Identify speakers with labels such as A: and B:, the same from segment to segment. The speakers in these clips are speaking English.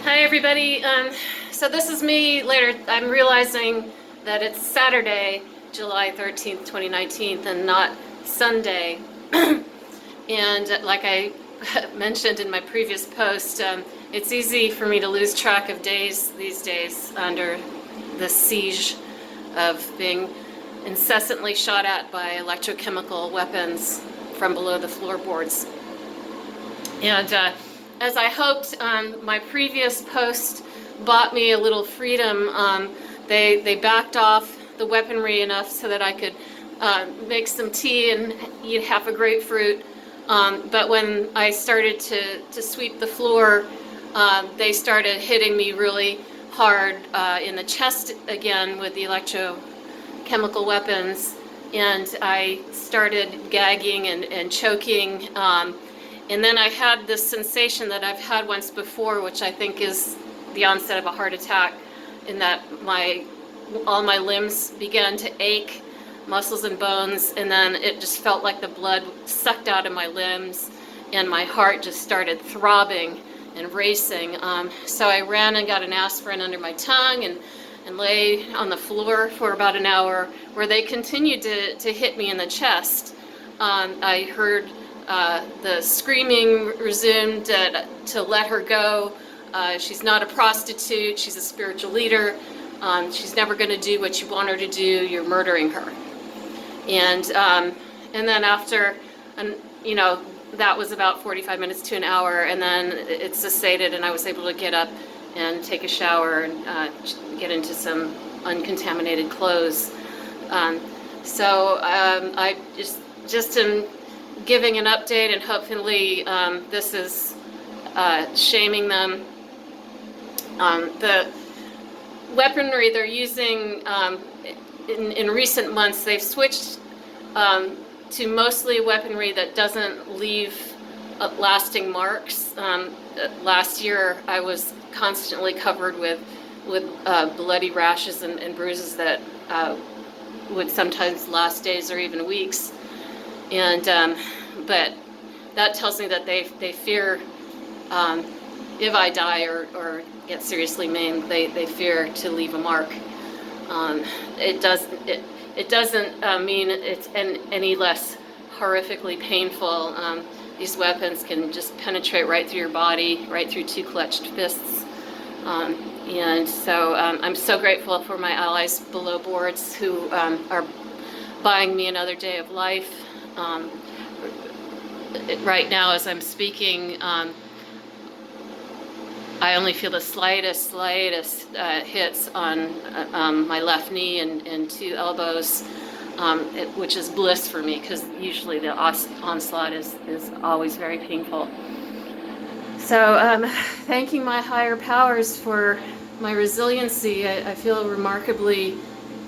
A: Hi everybody. So this is me later. I'm realizing that it's Saturday, July 13th, 2019, and not Sunday. And like I mentioned in my previous post, it's easy for me to lose track of days these days under the siege of being incessantly shot at by electrochemical weapons from below the floorboards. And as I hoped, my previous post bought me a little freedom. They backed off the weaponry enough so that I could make some tea and eat half a grapefruit. But when I started to sweep the floor, they started hitting me really hard in the chest again with the electrochemical weapons. And I started gagging and choking. And then I had this sensation that I've had once before, which I think is the onset of a heart attack, in that all my limbs began to ache, muscles and bones, and then it just felt like the blood sucked out of my limbs, and my heart just started throbbing and racing. So I ran and got an aspirin under my tongue and lay on the floor for about an hour, where they continued to hit me in the chest. I heard the screaming resumed to let her go. She's not a prostitute, she's a spiritual leader. She's never going to do what you want her to do, you're murdering her. And then after, that was about 45 minutes to an hour, and then it cessated and I was able to get up and take a shower and get into some uncontaminated clothes. So I just am giving an update, and hopefully this is shaming them. The weaponry they're using in recent months, they've switched to mostly weaponry that doesn't leave lasting marks. Last year I was constantly covered with bloody rashes and bruises that would sometimes last days or even weeks. And but that tells me that they fear, if I die or get seriously maimed, they fear to leave a mark. It doesn't mean it's any less horrifically painful. These weapons can just penetrate right through your body, right through two clutched fists. And so I'm so grateful for my allies below boards who are buying me another day of life. Right now, as I'm speaking, I only feel the slightest hits on my left knee and two elbows, which is bliss for me, because usually the onslaught is always very painful. So thanking my higher powers for my resiliency, I feel remarkably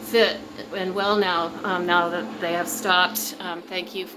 A: fit and well now, now that they have stopped. Thank you.